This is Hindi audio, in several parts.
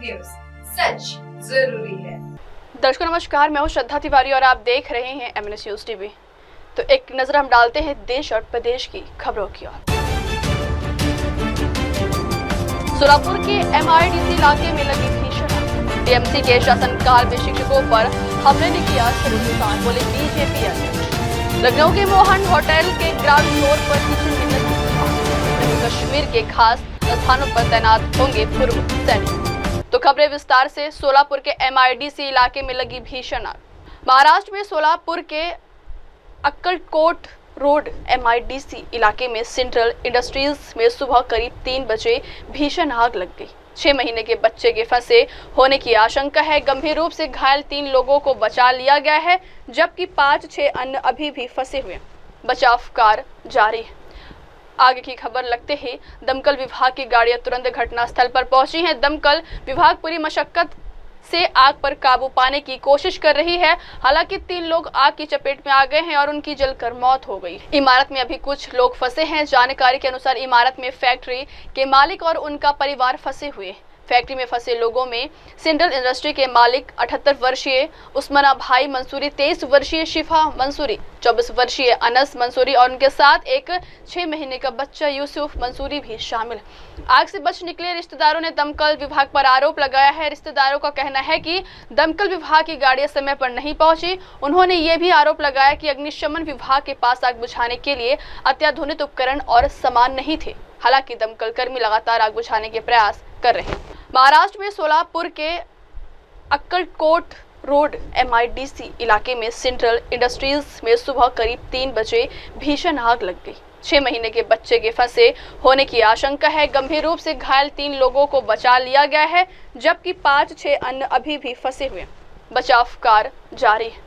न्यूज, सच जरूरी है। दर्शकों नमस्कार, मैं हूं श्रद्धा तिवारी और आप देख रहे हैं एमएनएस न्यूज टीवी। तो एक नजर हम डालते हैं देश और प्रदेश की खबरों की ओर। सोलापुर के एमआईडीसी इलाके में लगी भीषण आग। टीएमसी के शासनकाल में शिक्षकों पर हमले ने किया शर्मसार, बोले बीजेपी अध्यक्ष। लखनऊ के मोहन होटल के ग्राउंड फ्लोर पर किचन डिनर जम्मू कश्मीर के खास स्थानों पर तैनात होंगे पूर्व सैनिक। तो खबरें विस्तार से। सोलापुर के एमआईडीसी इलाके में लगी भीषण आग। महाराष्ट्र में सोलापुर के अक्कलकोट रोड एमआईडीसी इलाके में सेंट्रल इंडस्ट्रीज में सुबह करीब 3 बजे भीषण आग लग गई। 6 महीने के बच्चे के फंसे होने की आशंका है। गंभीर रूप से घायल 3 लोगों को बचा लिया गया है, जबकि 5-6 अन्य अभी भी फंसे हुए। बचाव कार्य जारी है। आगे की खबर लगते ही दमकल विभाग की गाड़ियां तुरंत घटनास्थल पर पहुंची हैं। दमकल विभाग पूरी मशक्कत से आग पर काबू पाने की कोशिश कर रही है। हालांकि 3 लोग आग की चपेट में आ गए हैं और उनकी जलकर मौत हो गई। इमारत में अभी कुछ लोग फंसे हैं। जानकारी के अनुसार इमारत में फैक्ट्री के मालिक और उनका परिवार फंसे हुए। फैक्ट्री में फंसे लोगों में सेंट्रल इंडस्ट्री के मालिक 78 वर्षीय उस्माना भाई मंसूरी, 23 वर्षीय शिफा मंसूरी, 24 वर्षीय अनस मंसूरी और उनके साथ एक 6 महीने का बच्चा यूसुफ मंसूरी भी शामिल। आग से बच निकले रिश्तेदारों ने दमकल विभाग पर आरोप लगाया है। रिश्तेदारों का कहना है कि दमकल विभाग की गाड़ियां समय पर नहीं पहुंची। उन्होंने ये भी आरोप लगाया कि अग्निशमन विभाग के पास आग बुझाने के लिए अत्याधुनिक उपकरण और सामान नहीं थे। हालांकि दमकल कर्मी लगातार आग बुझाने के प्रयास कर रहे हैं। महाराष्ट्र में सोलापुर के अक्कलकोट रोड एमआईडीसी इलाके में सेंट्रल इंडस्ट्रीज में सुबह करीब 3 बजे भीषण आग लग गई। 6 महीने के बच्चे के फंसे होने की आशंका है। गंभीर रूप से घायल 3 लोगों को बचा लिया गया है, जबकि 5-6 अन्य अभी भी फंसे हुए। बचाव कार्य जारी है।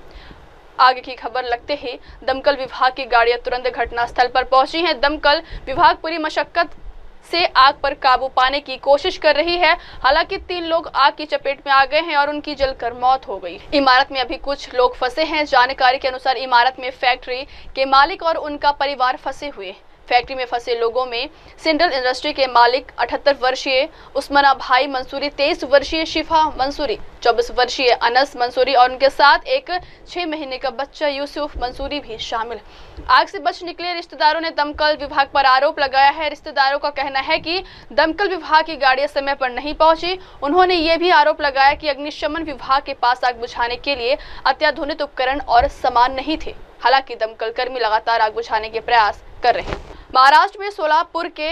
आगे की खबर लगते ही दमकल विभाग की गाड़ियां तुरंत घटनास्थल पर पहुंची हैं। दमकल विभाग पूरी मशक्कत से आग पर काबू पाने की कोशिश कर रही है। हालांकि 3 लोग आग की चपेट में आ गए हैं और उनकी जलकर मौत हो गई। इमारत में अभी कुछ लोग फंसे हैं। जानकारी के अनुसार इमारत में फैक्ट्री के मालिक और उनका परिवार फंसे हुए। फैक्ट्री में फंसे लोगों में सेंट्रल इंडस्ट्री के मालिक 78 वर्षीय उस्माना भाई मंसूरी, 23 वर्षीय शिफा मंसूरी, 24 वर्षीय अनस मंसूरी और उनके साथ एक 6 महीने का बच्चा यूसुफ मंसूरी भी शामिल। आग से बच निकले रिश्तेदारों ने दमकल विभाग पर आरोप लगाया है। रिश्तेदारों का कहना है कि दमकल विभाग की गाड़ियां समय पर नहीं पहुंची। उन्होंने ये भी आरोप लगाया कि अग्निशमन विभाग के पास आग बुझाने के लिए अत्याधुनिक उपकरण और सामान नहीं थे। हालांकि दमकल कर्मी लगातार आग बुझाने के प्रयास कर रहे हैं। महाराष्ट्र में सोलापुर के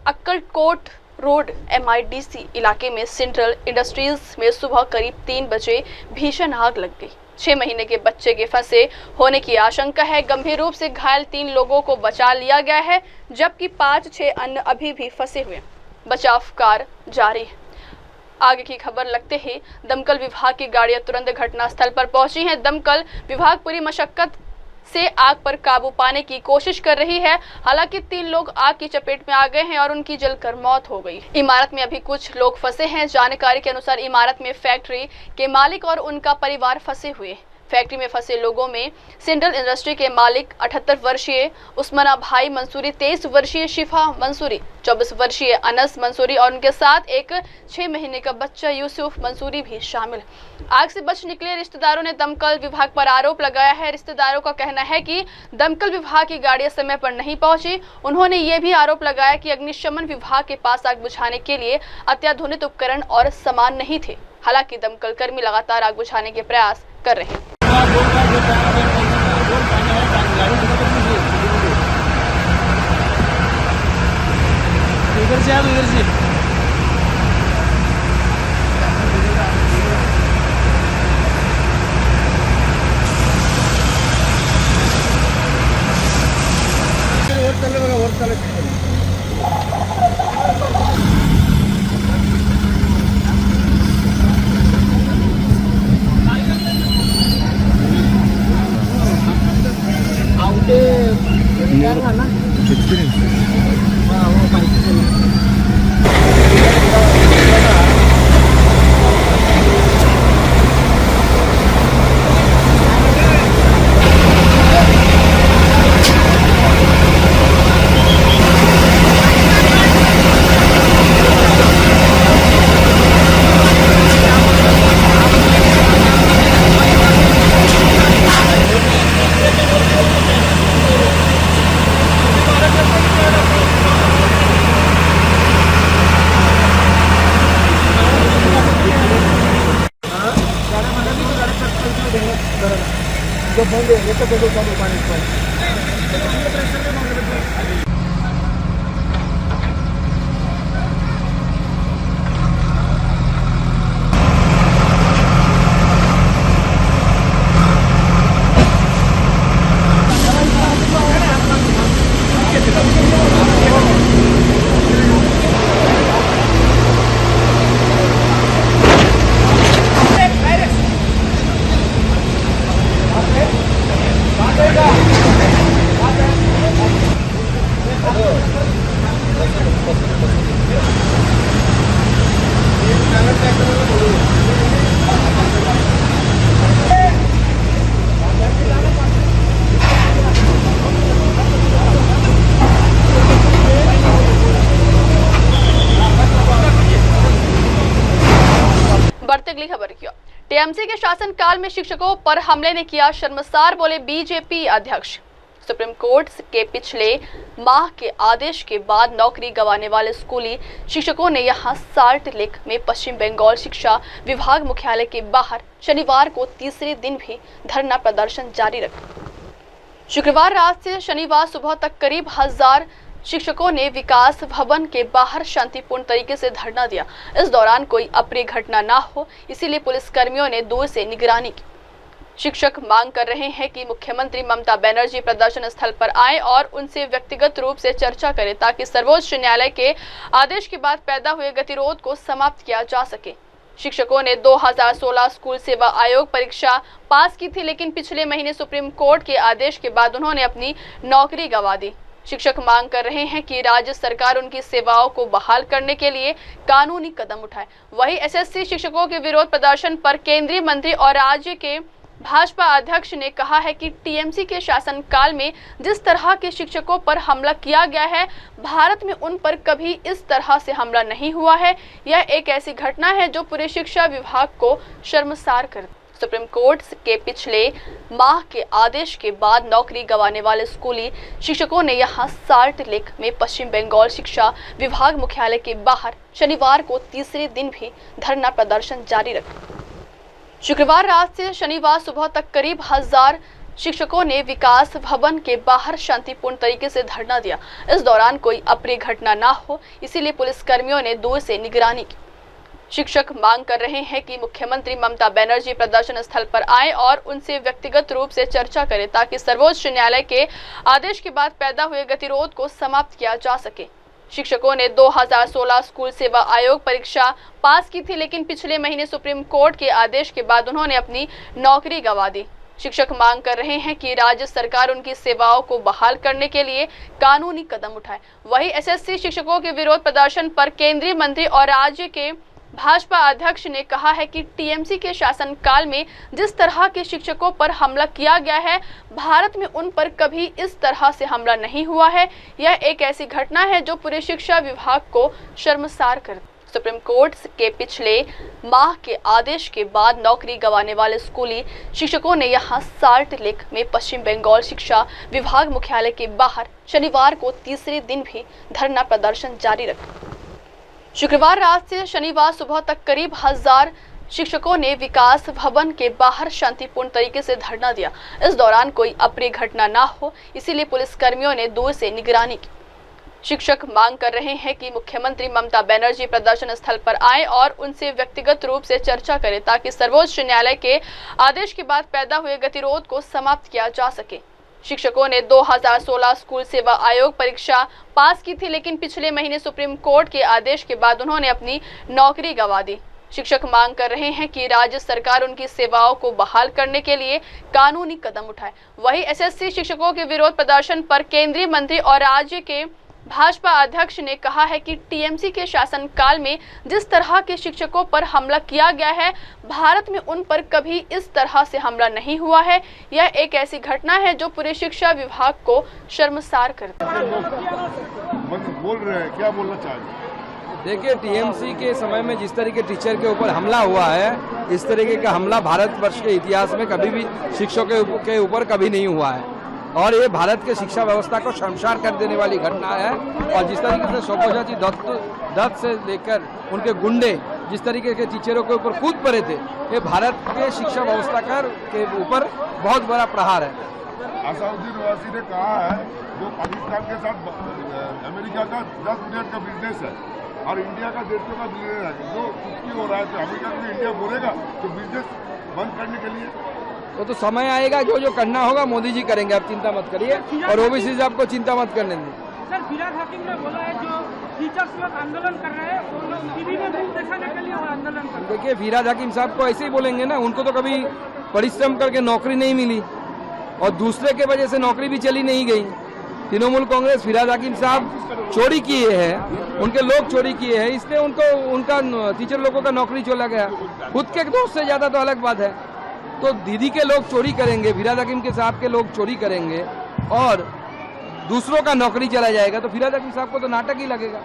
अक्कलकोट रोड एमआईडीसी इलाके में सेंट्रल इंडस्ट्रीज में सुबह करीब 3 बजे भीषण आग लग गई। 6 महीने के बच्चे के फंसे होने की आशंका है। गंभीर रूप से घायल 3 लोगों को बचा लिया गया है, जबकि 5-6 अन्य अभी भी फंसे हुए। बचाव कार्य जारी है। आगे की खबर लगते ही दमकल विभाग की गाड़ियां तुरंत घटनास्थल पर पहुंची हैं। दमकल विभाग पूरी मशक्कत से आग पर काबू पाने की कोशिश कर रही है। हालांकि 3 लोग आग की चपेट में आ गए हैं और उनकी जलकर मौत हो गई। इमारत में अभी कुछ लोग फंसे हैं। जानकारी के अनुसार इमारत में फैक्ट्री के मालिक और उनका परिवार फंसे हुए। फैक्ट्री में फंसे लोगों में सेंट्रल इंडस्ट्री के मालिक 78 वर्षीय उस्माना भाई मंसूरी, 23 वर्षीय शिफा मंसूरी, 24 वर्षीय अनस मंसूरी और उनके साथ एक 6 महीने का बच्चा यूसुफ मंसूरी भी शामिल। आग से बच निकले रिश्तेदारों ने दमकल विभाग पर आरोप लगाया है। रिश्तेदारों का कहना है कि दमकल विभाग की गाड़ियां समय पर नहीं पहुंची। उन्होंने ये भी आरोप लगाया कि अग्निशमन विभाग के पास आग बुझाने के लिए अत्याधुनिक उपकरण और सामान नहीं थे। हालांकि दमकल कर्मी लगातार आग बुझाने के प्रयास कर रहे हैं। इधर से इधर से उसका दे दो पानी पर। बढ़ते अगली खबर की ओर। टीएमसी के शासनकाल में शिक्षकों पर हमले ने किया शर्मसार, बोले बीजेपी अध्यक्ष। सुप्रीम कोर्ट के पिछले माह के आदेश के बाद नौकरी गंवाने वाले स्कूली शिक्षकों ने यहां साल्ट लेक में पश्चिम बंगाल शिक्षा विभाग मुख्यालय के बाहर शनिवार को तीसरे दिन भी धरना प्रदर्शन जारी रखा। शुक्रवार रात से शनिवार सुबह तक करीब 1000 शिक्षकों ने विकास भवन के बाहर शांतिपूर्ण तरीके से धरना दिया। इस दौरान कोई अप्रिय घटना ना हो, इसीलिए पुलिस कर्मियों ने दूर से निगरानी की। शिक्षक मांग कर रहे हैं कि मुख्यमंत्री ममता बनर्जी प्रदर्शन स्थल पर आए और उनसे व्यक्तिगत रूप से चर्चा करें ताकि सर्वोच्च न्यायालय के आदेश के बाद पैदा हुए गतिरोध को समाप्त किया जा सके। शिक्षकों ने 2016 स्कूल सेवा आयोग परीक्षा पास की थी, लेकिन पिछले महीने सुप्रीम कोर्ट के आदेश के बाद उन्होंने अपनी नौकरी गंवा दी। शिक्षक मांग कर रहे हैं कि राज्य सरकार उनकी सेवाओं को बहाल करने के लिए कानूनी कदम उठाए। वहीं एसएससी शिक्षकों के विरोध प्रदर्शन पर केंद्रीय मंत्री और राज्य के भाजपा अध्यक्ष ने कहा है कि टीएमसी के शासनकाल में जिस तरह के शिक्षकों पर हमला किया गया है, भारत में उन पर कभी इस तरह से हमला नहीं हुआ है। यह एक ऐसी घटना है जो पूरे शिक्षा विभाग को शर्मसार कर। सुप्रीम कोर्ट के पिछले माह के आदेश के बाद नौकरी गंवाने वाले स्कूली शिक्षकों ने यहां साल्ट लेक में पश्चिम बंगाल शिक्षा विभाग मुख्यालय के बाहर शनिवार को तीसरे दिन भी धरना प्रदर्शन जारी रखा। शुक्रवार रात से शनिवार सुबह तक करीब 1000 शिक्षकों ने विकास भवन के बाहर शांतिपूर्ण तरीके से धरना दिया। इस दौरान कोई अप्रिय घटना ना हो, इसीलिए पुलिस कर्मियों ने दूर से निगरानी की। शिक्षक मांग कर रहे हैं कि मुख्यमंत्री ममता बनर्जी प्रदर्शन स्थल पर आए और उनसे व्यक्तिगत रूप से चर्चा करें ताकि सर्वोच्च न्यायालय के आदेश के बाद पैदा हुए गतिरोध को समाप्त किया जा सके। शिक्षकों ने 2016 स्कूल सेवा आयोग परीक्षा पास की थी, लेकिन पिछले महीने सुप्रीम कोर्ट के आदेश के बाद उन्होंने अपनी नौकरी गंवा दी। शिक्षक मांग कर रहे हैं कि राज्य सरकार उनकी सेवाओं को बहाल करने के लिए कानूनी कदम उठाए। वहीं एसएससी शिक्षकों के विरोध प्रदर्शन पर केंद्रीय मंत्री और राज्य के भाजपा अध्यक्ष ने कहा है कि टीएमसी के शासनकाल में जिस तरह के शिक्षकों पर हमला किया गया है, भारत में उन पर कभी इस तरह से हमला नहीं हुआ है। यह एक ऐसी घटना है जो पूरे शिक्षा विभाग को शर्मसार कर। सुप्रीम कोर्ट के पिछले माह के आदेश के बाद नौकरी गंवाने वाले स्कूली शिक्षकों ने यहां साल्ट लेक में पश्चिम बंगाल शिक्षा विभाग मुख्यालय के बाहर शनिवार को तीसरे दिन भी धरना प्रदर्शन जारी रखा। शुक्रवार रात से शनिवार सुबह तक करीब 1000 शिक्षकों ने विकास भवन के बाहर शांतिपूर्ण तरीके से धरना दिया। इस दौरान कोई अप्रिय घटना ना हो, इसीलिए पुलिस कर्मियों ने दूर से निगरानी की। शिक्षक मांग कर रहे हैं कि मुख्यमंत्री ममता बनर्जी प्रदर्शन स्थल पर आए और उनसे व्यक्तिगत रूप से चर्चा करें ताकि सर्वोच्च न्यायालय के आदेश के बाद पैदा हुए गतिरोध को समाप्त किया जा सके। शिक्षकों ने 2016 स्कूल सेवा आयोग परीक्षा पास की थी, लेकिन पिछले महीने सुप्रीम कोर्ट के आदेश के बाद उन्होंने अपनी नौकरी गंवा दी। शिक्षक मांग कर रहे हैं कि राज्य सरकार उनकी सेवाओं को बहाल करने के लिए कानूनी कदम उठाए। वहीं एसएससी शिक्षकों के विरोध प्रदर्शन पर केंद्रीय मंत्री और राज्य के भाजपा अध्यक्ष ने कहा है कि टीएमसी के शासनकाल में जिस तरह के शिक्षकों पर हमला किया गया है, भारत में उन पर कभी इस तरह से हमला नहीं हुआ है। यह एक ऐसी घटना है जो पूरे शिक्षा विभाग को शर्मसार करती है। बोल रहे हैं, क्या बोलना चाहेंगे? देखिए, टीएमसी के समय में जिस तरीके टीचर के ऊपर हमला हुआ है, इस तरीके का हमला भारतवर्ष के इतिहास में कभी भी शिक्षकों के ऊपर कभी नहीं हुआ है और ये भारत के शिक्षा व्यवस्था को शर्मसार कर देने वाली घटना है। और जिस तरीके से सव्यसाची दत्त से लेकर उनके गुंडे जिस तरीके के टीचरों के ऊपर कूद पड़े थे, ये भारत के शिक्षा व्यवस्था के ऊपर बहुत बड़ा प्रहार है। असाउद्दीन ओवैसी ने कहा है जो पाकिस्तान के साथ अमेरिका का 10 बिलियन का बिजनेस है और इंडिया का 150 का बिलियन है, जो कुछ भी हो रहा है तो अमेरिका को इंडिया बोलेगा तो बिजनेस बंद करने के लिए तो समय आएगा, जो जो करना होगा मोदी जी करेंगे, आप चिंता मत करिए और ओबीसी से आपको चिंता मत करने दें। सर, फिराद हाकिम ने बोला है जो टीचर्स लोग आंदोलन कर रहे हैं वो लोग टीवी में मुंह दिखाने के लिए वो आंदोलन कर रहे हैं। देखिए, फिराद हाकिम साहब को ऐसे ही बोलेंगे ना, उनको तो कभी परिश्रम करके नौकरी नहीं मिली और दूसरे के वजह से नौकरी भी चली नहीं गई। तृणमूल कांग्रेस फिराद हाकिम साहब चोरी किए हैं, उनके लोग चोरी किए हैं, इसलिए उनको उनका टीचर लोगों का नौकरी चला गया। खुद के दोस्त से ज्यादा तो अलग बात है। तो दीदी के लोग चोरी करेंगे, फिराद हाकिम के साहब के लोग चोरी करेंगे और दूसरों का नौकरी चला जाएगा तो फिराद हाकिम साहब को तो नाटक ही लगेगा।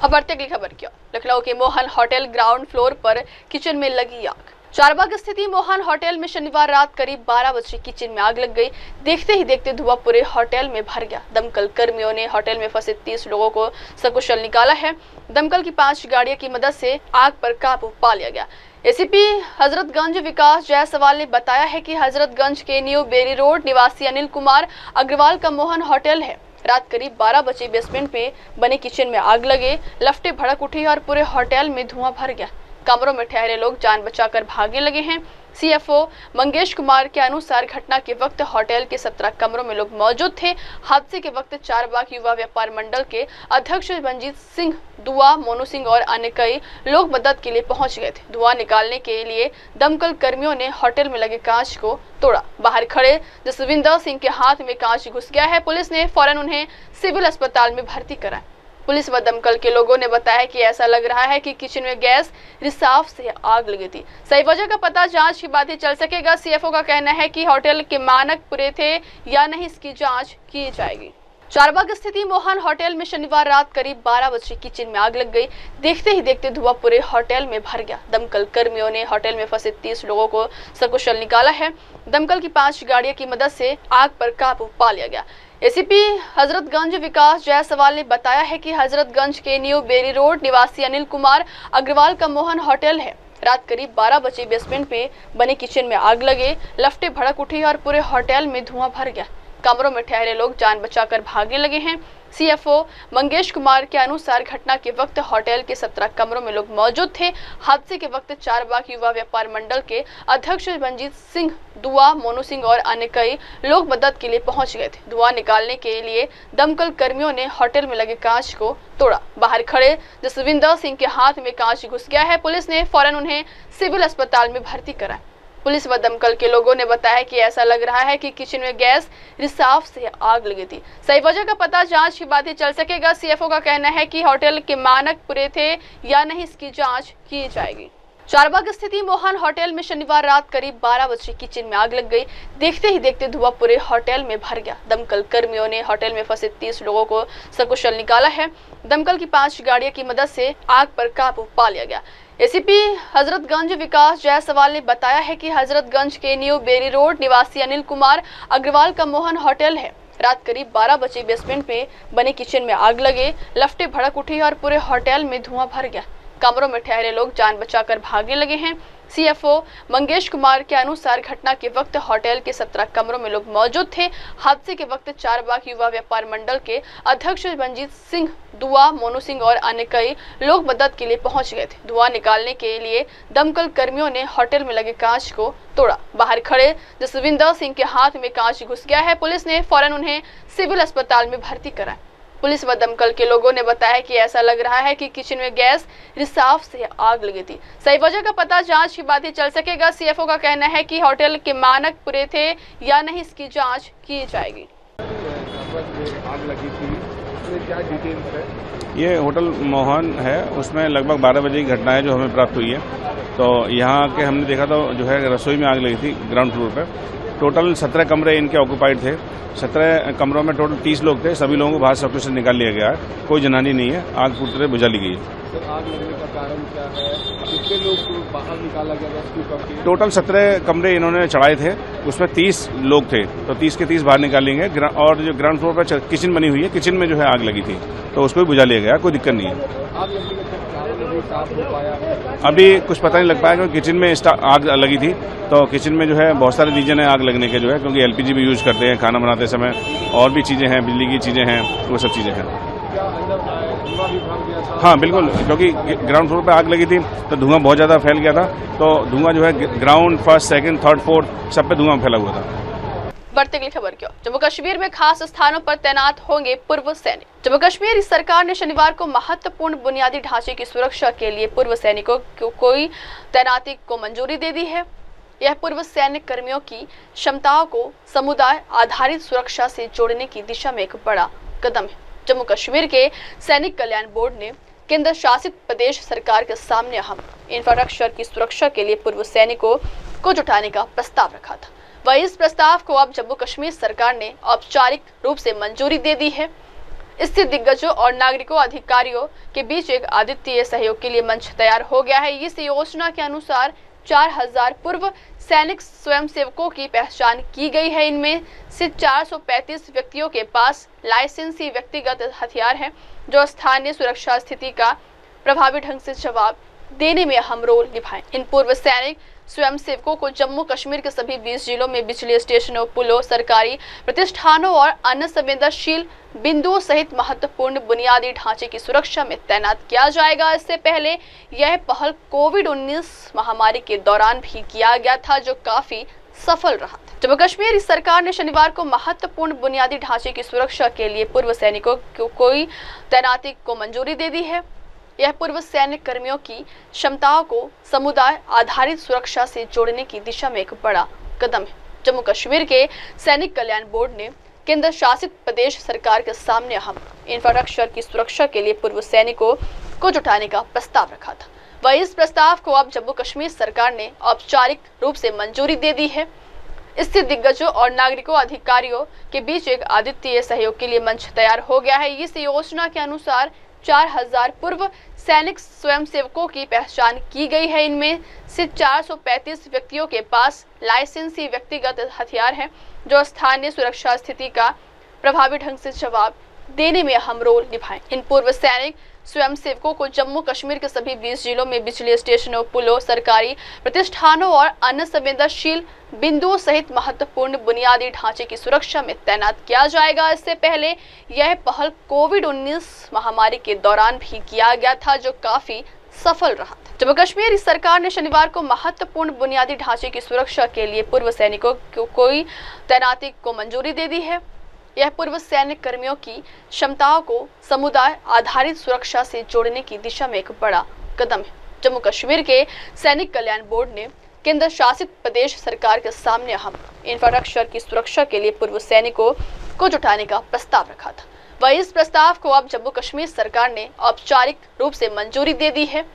अब बढ़ते अगली खबर की ओर। लखनऊ के मोहन होटल ग्राउंड फ्लोर पर किचन में लगी आग। चारबाग स्थित मोहन होटल में शनिवार रात करीब 12 बजे किचन में आग लग गई। देखते ही देखते धुआं पूरे होटल में भर गया। दमकल कर्मियों ने होटल में फंसे 30 लोगों को सकुशल निकाला है। दमकल की 5 गाड़ियों की मदद से आग पर काबू पा लिया गया। एसीपी हजरतगंज विकास जायसवाल ने बताया है कि हजरतगंज के न्यू बेरी रोड निवासी अनिल कुमार अग्रवाल का मोहन होटल है। रात करीब 12 बजे बेसमेंट में बने किचन में आग लगे, लपटें भड़क उठी और पूरे होटल में धुआं भर गया। कमरों में ठहरे लोग जान बचाकर भागने लगे हैं। सीएफओ मंगेश कुमार के अनुसार घटना के वक्त होटल के 17 कमरों में लोग मौजूद थे। हादसे के वक्त चारबाग युवा व्यापार मंडल के अध्यक्ष रंजीत सिंह, दुआ, मोनू सिंह और अन्य कई लोग मदद के लिए पहुंच गए थे। धुआं निकालने के लिए दमकल कर्मियों ने होटल में लगे कांच को तोड़ा। बाहर खड़े जसविंदर सिंह के हाथ में कांच घुस गया है। पुलिस ने फौरन उन्हें सिविल अस्पताल में भर्ती कराया। पुलिस व दमकल के लोगों ने बताया कि ऐसा लग रहा है कि किचन में गैस रिसाव से आग लगी थी। सही वजह का पता जांच के बाद ही चल सकेगा। सीएफओ का कहना है कि होटल के मानक पूरे थे या नहीं, इसकी जांच की जाएगी। चारबाग स्थित मोहन होटल में शनिवार रात करीब 12 बजे किचन में आग लग गई। देखते ही देखते धुआं पूरे होटल में भर गया। दमकल कर्मियों ने होटल में फंसे 30 लोगों को सकुशल निकाला है। दमकल की 5 गाड़ियों की मदद से आग पर काबू पा लिया गया। एसीपी हजरतगंज विकास जायसवाल ने बताया है कि हजरतगंज के न्यू बेरी रोड निवासी अनिल कुमार अग्रवाल का मोहन होटल है। रात करीब 12 बजे बेसमेंट में बने किचन में आग लगे, लपटें भड़क उठी और पूरे होटल में धुआं भर गया। कमरों में ठहरे लोग जान बचाकर भागने लगे हैं। सीएफओ मंगेश कुमार के अनुसार घटना के वक्त होटल के 17 कमरों में लोग मौजूद थे। हादसे के वक्त चारबाग युवा व्यापार मंडल के अध्यक्ष रंजीत सिंह, दुआ, मोनू सिंह और अन्य कई लोग मदद के लिए पहुंच गए थे। धुआं निकालने के लिए दमकल कर्मियों ने होटल में लगे कांच को तोड़ा। बाहर खड़े जसविंदर सिंह के हाथ में कांच घुस गया है। पुलिस ने फौरन उन्हें सिविल अस्पताल में भर्ती कराया। पुलिस व दमकल के लोगों ने बताया कि ऐसा लग रहा है कि किचन में गैस रिसाव से आग लगी थी। सही वजह का पता जांच के बाद ही चल सकेगा। सीएफओ का कहना है कि होटल के मानक पूरे थे या नहीं, इसकी जांच की जाएगी। चारबाग स्थित मोहन होटल में शनिवार रात करीब 12 बजे किचन में आग लग गई। देखते ही देखते धुआं पूरे होटल में भर गया। दमकल कर्मियों ने होटल में फंसे 30 लोगों को सकुशल निकाला है। दमकल की 5 गाड़ियों की मदद से आग पर काबू पा लिया गया। एसीपी हजरतगंज विकास जायसवाल ने बताया है कि हजरतगंज के न्यू बेरी रोड निवासी अनिल कुमार अग्रवाल का मोहन होटल है। रात करीब 12 बजे बेसमेंट में बने किचन में आग लगे, लपटें भड़क उठी और पूरे होटल में धुआं भर गया। कमरों में ठहरे लोग जान बचाकर भागने लगे हैं। सीएफओ मंगेश कुमार के अनुसार घटना के वक्त होटल के 17 कमरों में लोग मौजूद थे। हादसे के वक्त चारबाग युवा व्यापार मंडल के अध्यक्ष रंजीत सिंह, दुआ, मोनू सिंह और अन्य कई लोग मदद के लिए पहुंच गए थे। धुआं निकालने के लिए दमकल कर्मियों ने होटल में लगे कांच को तोड़ा। बाहर खड़े जसविंदर सिंह के हाथ में कांच घुस गया है। पुलिस ने फौरन उन्हें सिविल अस्पताल में भर्ती कराया। पुलिस व दमकल के लोगों ने बताया कि ऐसा लग रहा है कि किचन में गैस रिसाव से आग लगी थी। सही वजह का पता जांच के बाद ही चल सकेगा। सीएफओ का कहना है कि होटल के मानक पूरे थे या नहीं, इसकी जांच की जाएगी। आग लगी थी, इसमें क्या डिटेल्स है? ये होटल मोहन है, उसमें लगभग 12 बजे की घटना है जो हमें प्राप्त हुई है। तो यहाँ के हमने देखा तो जो है रसोई में आग लगी थी ग्राउंड फ्लोर पर। टोटल 17 कमरे इनके ऑक्यूपाइड थे। 17 कमरों में टोटल 30 लोग थे। सभी लोगों को बाहर सब से निकाल लिया गया है। कोई जनहानि नहीं है। आग पूरी तरह बुझा ली गई है। तो आग लगने का कारण क्या है? कितने लोग को बाहर निकाला गया? टोटल 17 कमरे इन्होंने चढ़ाए थे, उसमें 30 लोग थे, तो 30 के 30 बाहर निकाल लेंगे। और जो ग्राउंड फ्लोर पर किचन बनी हुई है, किचन में जो है आग लगी थी, तो उसको भी बुझा लिया गया। कोई दिक्कत नहीं है। अभी साफ हो पाया? अभी कुछ पता नहीं लग पाया क्योंकि किचन में आग लगी थी, तो किचन में जो है बहुत सारे रीजन है आग लगने के जो है, क्योंकि एलपीजी भी यूज करते हैं खाना बनाते समय, और भी चीज़ें हैं, बिजली की चीज़ें हैं, वो सब चीज़ें हैं। क्या अंदर धुआं भी फैल गया था? हाँ बिल्कुल, क्योंकि ग्राउंड फ्लोर पे आग लगी थी तो धुआं बहुत ज़्यादा फैल गया था, तो धुआं जो है ground, first, second, third, fourth सब पे धुआं फैला हुआ था। बढ़ती अगली खबर क्यों? जम्मू कश्मीर में खास स्थानों पर तैनात होंगे पूर्व सैनिक। जम्मू कश्मीर सरकार ने शनिवार को महत्वपूर्ण बुनियादी ढांचे की सुरक्षा के लिए पूर्व सैनिकों को तैनाती को मंजूरी दे दी है। यह पूर्व सैनिक कर्मियों की क्षमताओं को समुदाय आधारित सुरक्षा से जोड़ने की दिशा में एक बड़ा कदम है। जम्मू कश्मीर के सैनिक कल्याण बोर्ड ने केंद्र शासित प्रदेश सरकार के सामने अहम इंफ्रास्ट्रक्चर की सुरक्षा के लिए पूर्व सैनिकों को जुटाने का प्रस्ताव रखा था। वही इस प्रस्ताव को अब जम्मू कश्मीर सरकार ने औपचारिक रूप से मंजूरी दे दी है। इससे दिग्गजों और नागरिकों अधिकारियों के बीच एक अद्वितीय सहयोग के लिए मंच तैयार हो गया है। इस योजना के अनुसार 4000 पूर्व सैनिक स्वयंसेवकों की पहचान की गई है। इनमें से 435 व्यक्तियों के पास लाइसेंसी व्यक्तिगत हथियार हैं, जो स्थानीय सुरक्षा स्थिति का प्रभावी ढंग से जवाब देने में अहम रोल निभाएं। इन पूर्व सैनिक स्वयंसेवकों को जम्मू कश्मीर के सभी 20 जिलों में बिजली स्टेशनों, पुलों, सरकारी प्रतिष्ठानों और अन्य संवेदनशील बिंदुओं सहित महत्वपूर्ण बुनियादी ढांचे की सुरक्षा में तैनात किया जाएगा। इससे पहले यह पहल कोविड-19 महामारी के दौरान भी किया गया था, जो काफी सफल रहा था। जम्मू कश्मीर सरकार ने शनिवार को महत्वपूर्ण बुनियादी ढांचे की सुरक्षा के लिए पूर्व सैनिकों को तैनाती को मंजूरी दे दी है। यह पूर्व सैनिक कर्मियों की क्षमताओं को समुदाय आधारित सुरक्षा से जोड़ने की दिशा में एक बड़ा कदम है। जम्मू कश्मीर के सैनिक कल्याण बोर्ड ने केंद्र शासित प्रदेश सरकार के सामने अहम इंफ्रास्ट्रक्चर की सुरक्षा के लिए पूर्व सैनिकों को जुटाने का प्रस्ताव रखा था। वही इस प्रस्ताव को अब जम्मू कश्मीर सरकार ने औपचारिक रूप से मंजूरी दे दी है। इससे दिग्गजों और नागरिकों अधिकारियों के बीच एक अद्वितीय सहयोग के लिए मंच तैयार हो गया है। इस योजना के अनुसार 4000 पूर्व सैनिक स्वयंसेवकों की पहचान की गई है। इनमें से 435 व्यक्तियों के पास लाइसेंसी व्यक्तिगत हथियार हैं, जो स्थानीय सुरक्षा स्थिति का प्रभावी ढंग से जवाब देने में अहम रोल निभाएं। इन पूर्व सैनिक स्वयंसेवकों को जम्मू कश्मीर के सभी 20 जिलों में बिजली स्टेशनों, पुलों, सरकारी प्रतिष्ठानों और अन्य संवेदनशील बिंदुओं सहित महत्वपूर्ण बुनियादी ढांचे की सुरक्षा में तैनात किया जाएगा। इससे पहले यह पहल कोविड-19 महामारी के दौरान भी किया गया था, जो काफी सफल रहा था। जम्मू कश्मीर सरकार ने शनिवार को महत्वपूर्ण बुनियादी ढांचे की सुरक्षा के लिए पूर्व सैनिकों को तैनाती को मंजूरी दे दी है। यह पूर्व सैनिक कर्मियों की क्षमताओं को समुदाय आधारित सुरक्षा से जोड़ने की दिशा में एक बड़ा कदम है। जम्मू कश्मीर के सैनिक कल्याण बोर्ड ने केंद्र शासित प्रदेश सरकार के सामने अहम इंफ्रास्ट्रक्चर की सुरक्षा के लिए पूर्व सैनिकों को जुटाने का प्रस्ताव रखा था। वही इस प्रस्ताव को अब जम्मू कश्मीर सरकार ने औपचारिक रूप से मंजूरी दे दी है।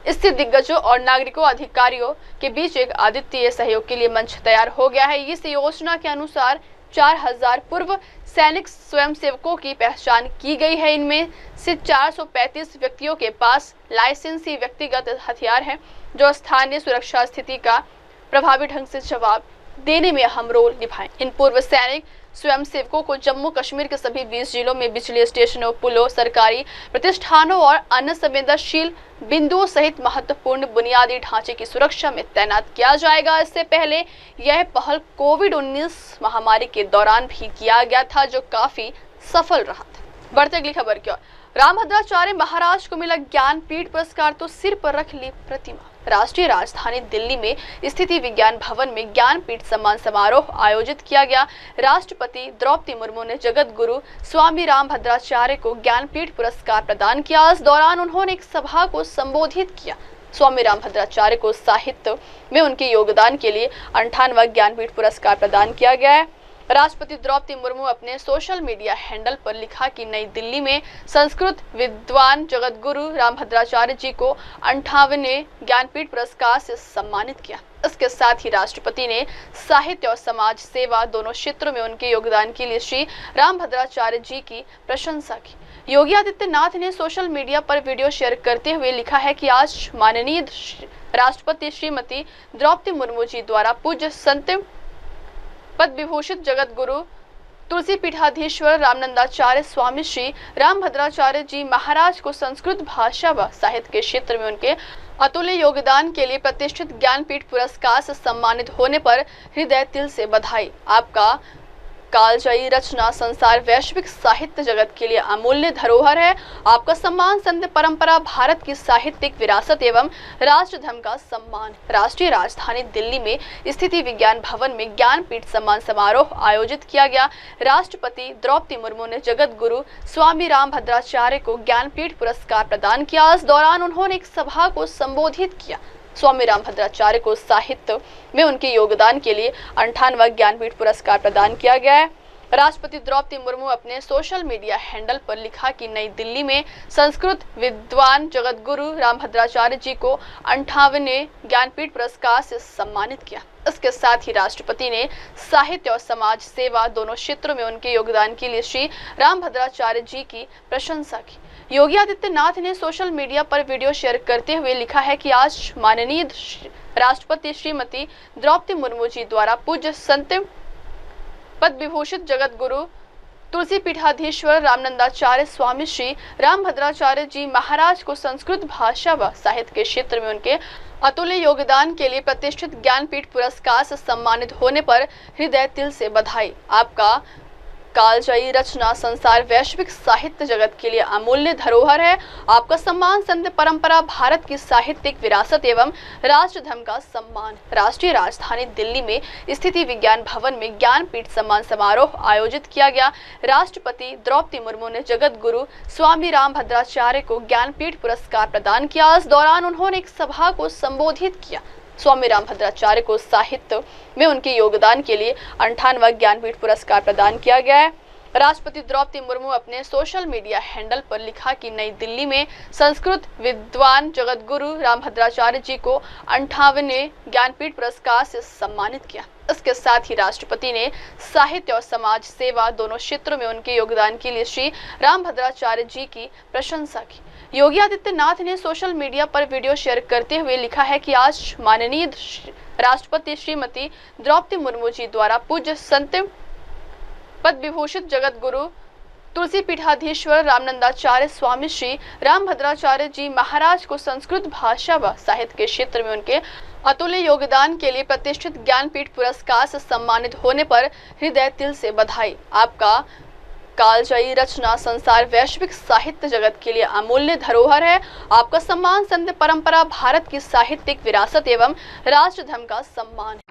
इससे दिग्गजों और नागरिकों अधिकारियों के बीच एक अद्वितीय सहयोग के लिए मंच तैयार हो गया है। इस योजना के अनुसार 4000 पूर्व सैनिक स्वयंसेवकों की पहचान की गई है। इनमें से 435 व्यक्तियों के पास लाइसेंसी व्यक्तिगत हथियार हैं, जो स्थानीय सुरक्षा स्थिति का प्रभावी ढंग से जवाब देने में अहम रोल निभाएं। इन पूर्व सैनिक स्वयंसेवकों को जम्मू कश्मीर के सभी 20 जिलों में बिजली स्टेशनों, पुलों, सरकारी प्रतिष्ठानों और अन्य संवेदनशील बिंदुओं सहित महत्वपूर्ण बुनियादी ढांचे की सुरक्षा में तैनात किया जाएगा। इससे पहले यह पहल कोविड-19 महामारी के दौरान भी किया गया था, जो काफी सफल रहा था। बढ़ते अगली खबर की ओर। रामभद्राचार्य महाराज को मिला ज्ञानपीठ पुरस्कार तो सिर पर रख ली प्रतिमा। राष्ट्रीय राजधानी दिल्ली में स्थित विज्ञान भवन में ज्ञानपीठ सम्मान समारोह आयोजित किया गया। राष्ट्रपति द्रौपदी मुर्मू ने जगत गुरु स्वामी रामभद्राचार्य को ज्ञानपीठ पुरस्कार प्रदान किया। इस दौरान उन्होंने एक सभा को संबोधित किया। स्वामी रामभद्राचार्य को साहित्य में उनके योगदान के लिए 58वां ज्ञानपीठ पुरस्कार प्रदान किया गया है। राष्ट्रपति द्रौपदी मुर्मू अपने सोशल मीडिया हैंडल पर लिखा कि नई दिल्ली में संस्कृत विद्वान जगत गुरु रामभद्राचार्य जी को 58वें ज्ञानपीठ पुरस्कार से सम्मानित किया। इसके साथ ही राष्ट्रपति ने साहित्य और समाज सेवा दोनों क्षेत्रों में उनके योगदान के लिए श्री रामभद्राचार्य जी की प्रशंसा की। योगी आदित्यनाथ ने सोशल मीडिया पर वीडियो शेयर करते हुए लिखा है कि आज माननीय राष्ट्रपति श्रीमती द्रौपदी मुर्मू जी द्वारा पूज्य संत पद विभूषित जगत गुरु तुलसी पीठाधीश्वर रामनंदाचार्य स्वामी श्री रामभद्राचार्य जी महाराज को संस्कृत भाषा व साहित्य के क्षेत्र में उनके अतुल्य योगदान के लिए प्रतिष्ठित ज्ञानपीठ पुरस्कार से सम्मानित होने पर हृदय दिल से बधाई। आपका कालजयी रचना संसार वैश्विक साहित्य जगत के लिए अमूल्य धरोहर है। आपका सम्मान संत परंपरा, भारत की साहित्यिक विरासत एवं राष्ट्र धर्म का सम्मान। राष्ट्रीय राजधानी दिल्ली में स्थित विज्ञान भवन में ज्ञानपीठ सम्मान समारोह आयोजित किया गया। राष्ट्रपति द्रौपदी मुर्मू ने जगत गुरु स्वामी रामभद्राचार्य को ज्ञानपीठ पुरस्कार प्रदान किया। इस दौरान उन्होंने एक सभा को संबोधित किया। स्वामी रामभद्राचार्य को साहित्य में उनके योगदान के लिए 58वां ज्ञानपीठ पुरस्कार प्रदान किया गया है। राष्ट्रपति द्रौपदी मुर्मू अपने सोशल मीडिया हैंडल पर लिखा कि नई दिल्ली में संस्कृत विद्वान जगत गुरु रामभद्राचार्य जी को 58वें ज्ञानपीठ पुरस्कार से सम्मानित किया। इसके साथ ही राष्ट्रपति ने साहित्य और समाज सेवा दोनों क्षेत्रों में उनके योगदान के लिए श्री रामभद्राचार्य जी की प्रशंसा की। योगी आदित्यनाथ ने सोशल मीडिया पर वीडियो शेयर करते हुए लिखा है कि आज माननीय राष्ट्रपति श्रीमती द्रौपदी मुर्मू जी द्वारा पूज्य संत पद विभूषित जगत गुरु तुलसी पीठाधीश्वर रामनंदाचार्य स्वामी श्री रामभद्राचार्य जी महाराज को संस्कृत भाषा व साहित्य के क्षेत्र में उनके अतुल्य योगदान के लिए प्रतिष्ठित ज्ञानपीठ पुरस्कार से सम्मानित होने पर हृदय दिल से बधाई। आपका कालजयी रचना संसार वैश्विक साहित्य जगत के लिए अमूल्य धरोहर है। आपका सम्मान संत परंपरा, भारत की साहित्यिक विरासत एवं राष्ट्र धर्म का सम्मान। राष्ट्रीय राजधानी दिल्ली में स्थित विज्ञान भवन में ज्ञानपीठ सम्मान समारोह आयोजित किया गया। राष्ट्रपति द्रौपदी मुर्मू ने जगत गुरु स्वामी रामभद्राचार्य को ज्ञानपीठ पुरस्कार प्रदान किया। इस दौरान उन्होंने एक सभा को संबोधित किया। स्वामी रामभद्राचार्य को साहित्य में उनके योगदान के लिए 58वां ज्ञानपीठ पुरस्कार प्रदान किया गया है। राष्ट्रपति द्रौपदी मुर्मू अपने सोशल मीडिया हैंडल पर लिखा कि नई दिल्ली में संस्कृत विद्वान जगत गुरु रामभद्राचार्य जी को 58वें ज्ञानपीठ पुरस्कार से सम्मानित किया। इसके साथ ही राष्ट्रपति ने साहित्य और समाज सेवा दोनों क्षेत्रों में उनके योगदान के लिए श्री रामभद्राचार्य जी की प्रशंसा की। योगी आदित्यनाथ ने सोशल मीडिया पर वीडियो शेयर करते हुए लिखा है कि आज माननीय राष्ट्रपति श्रीमती द्रौपदी मुर्मू जी द्वारा पूज्य संत पद विभूषित जगत गुरु तुलसी पीठाधीश्वर रामनंदाचार्य स्वामी श्री रामभद्राचार्य जी महाराज को संस्कृत भाषा व साहित्य के क्षेत्र में उनके अतुल्य योगदान के लिए प्रतिष्ठित ज्ञानपीठ पुरस्कार से सम्मानित होने पर हृदय दिल से बधाई। आपका कालजयी रचना संसार वैश्विक साहित्य जगत के लिए अमूल्य धरोहर है। आपका सम्मान संत परंपरा, भारत की साहित्यिक विरासत एवं राष्ट्र धर्म का सम्मान है।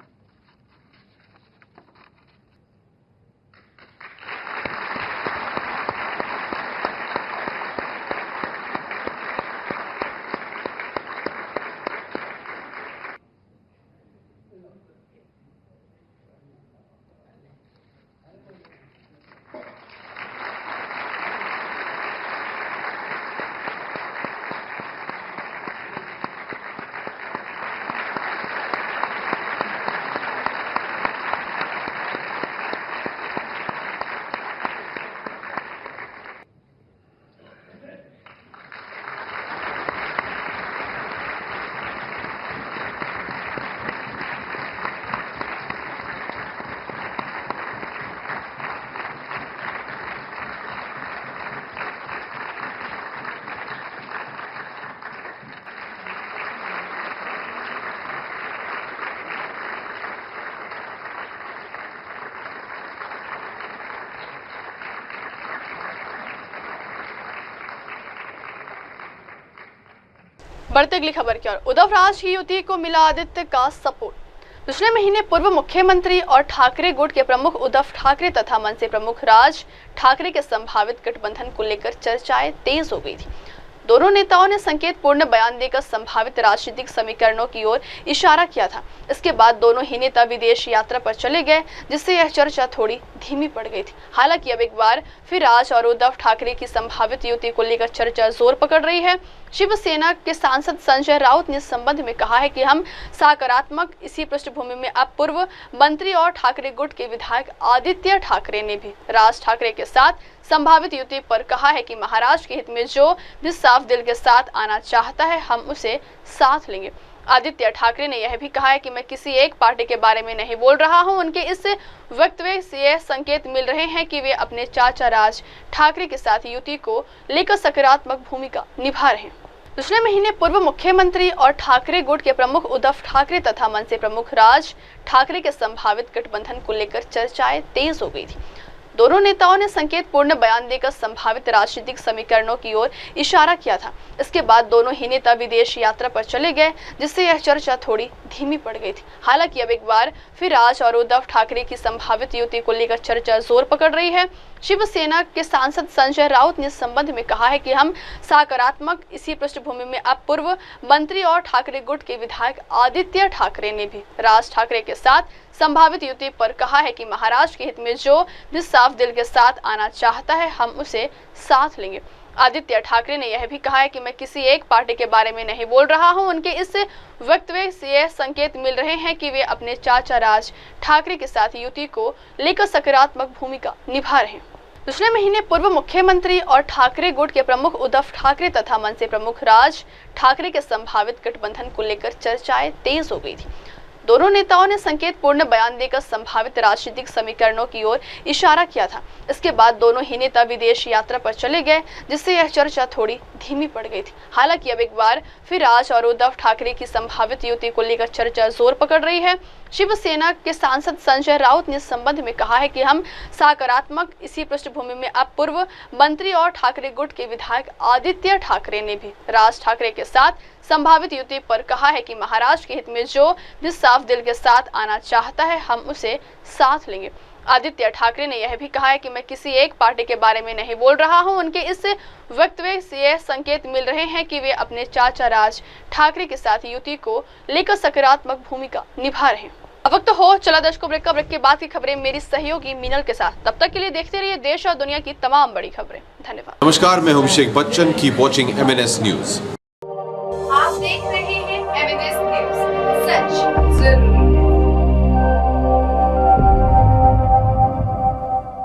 बढ़ते अगली खबर की ओर। उद्धव राज की युति को मिला आदित्य का सपोर्ट। पिछले महीने पूर्व मुख्यमंत्री और ठाकरे गुट के प्रमुख उद्धव ठाकरे तथा मनसे प्रमुख राज ठाकरे के संभावित गठबंधन को लेकर चर्चाएं तेज हो गई थी। दोनों नेताओं ने संकेतपूर्ण बयान देकर संभावित राजनीतिक समीकरणों की ओर इशारा किया था। इसके बाद दोनों ही नेता विदेश यात्रा पर चले गए, जिससे यह चर्चा थोड़ी धीमी पड़ गई थी। हालांकि अब एक बार फिर राज और उद्धव ठाकरे की संभावित युति को लेकर चर्चा जोर पकड़ रही है। शिवसेना के सांसद संजय राउत ने इस संबंध में कहा है कि हम सकारात्मक। इसी पृष्ठभूमि में अब पूर्व मंत्री और ठाकरे गुट के विधायक आदित्य ठाकरे ने भी राज ठाकरे के साथ संभावित युति पर कहा है कि महाराष्ट्र के हित में जो भी साफ दिल के साथ आना चाहता है, हम उसे साथ लेंगे। आदित्य ठाकरे ने यह भी कहा है कि मैं किसी एक पार्टी के बारे में नहीं बोल रहा हूं। उनके इस वक्तव्य से यह संकेत मिल रहे हैं कि वे अपने चाचा राज ठाकरे के साथ युति को लेकर सकारात्मक भूमिका निभा रहे हैं। पिछले महीने पूर्व मुख्यमंत्री और ठाकरे गुट के प्रमुख उद्धव ठाकरे तथा मनसे प्रमुख राज ठाकरे के संभावित गठबंधन को लेकर चर्चाएं तेज हो गई थी। दोनों नेताओं ने संकेतपूर्ण बयान देकर संभावित राजनीतिक समीकरणों की ओर इशारा किया था। इसके बाद दोनों ही नेता विदेश यात्रा पर चले गए, जिससे यह चर्चा थोड़ी धीमी पड़ गई थी। हालांकि अब एक बार फिर राज और उद्धव ठाकरे की संभावित युति को लेकर चर्चा जोर पकड़ रही है। शिवसेना के सांसद संजय राउत ने इस संबंध में कहा है कि हम सकारात्मक। इसी पृष्ठभूमि में अब पूर्व मंत्री और ठाकरे गुट के विधायक आदित्य ठाकरे ने भी राज ठाकरे के साथ संभावित युति पर कहा है कि महाराष्ट्र के हित में जो भी साफ दिल के साथ आना चाहता है, हम उसे साथ लेंगे। आदित्य ठाकरे ने यह भी कहा है कि मैं किसी एक पार्टी के बारे में नहीं बोल रहा हूं। उनके इस वक्तव्य से यह संकेत मिल रहे हैं कि वे अपने चाचा राज ठाकरे के साथ युति को लेकर सकारात्मक भूमिका निभा रहे हैं। पिछले महीने पूर्व मुख्यमंत्री और ठाकरे गुट के प्रमुख उद्धव ठाकरे तथा मनसे प्रमुख राज ठाकरे के संभावित गठबंधन को लेकर चर्चाएं तेज हो गई थी। दोनों नेताओं ने संकेतपूर्ण बयान देकर संभावित राजनीतिक समीकरणों की ओर इशारा किया था। इसके बाद दोनों ही नेता विदेश यात्रा पर चले गए, जिससे यह चर्चा थोड़ी धीमी पड़ गई थी। हालांकि अब एक बार फिर राज और उद्धव ठाकरे की संभावित युति को लेकर चर्चा जोर पकड़ रही है। शिवसेना के सांसद संजय राउत ने इस संबंध में कहा है कि हम सकारात्मक। इसी पृष्ठभूमि में अब पूर्व मंत्री और ठाकरे गुट के विधायक आदित्य ठाकरे ने भी राज ठाकरे के साथ संभावित युति पर कहा है कि महाराष्ट्र के हित में जो भी साफ दिल के साथ आना चाहता है, हम उसे साथ लेंगे। आदित्य ठाकरे ने यह भी कहा है कि मैं किसी एक पार्टी के बारे में नहीं बोल रहा हूं। उनके इस वक्तव्य से यह संकेत मिल रहे हैं कि वे अपने चाचा राज ठाकरे के साथ युति को लेकर सकारात्मक भूमिका निभा रहे हैं। अब वक्त हो चला दर्शकों ब्रेक का। ब्रेक के बाद की खबरें मेरी सहयोगी मीनल के साथ। तब तक के लिए देखते रहिए देश और दुनिया की तमाम बड़ी खबरें। धन्यवाद। नमस्कार, मैं हूं Abhishek Bachchan. Keep watching MNS news. आप देख रहे हैं MNS न्यूज, सच जरूरी।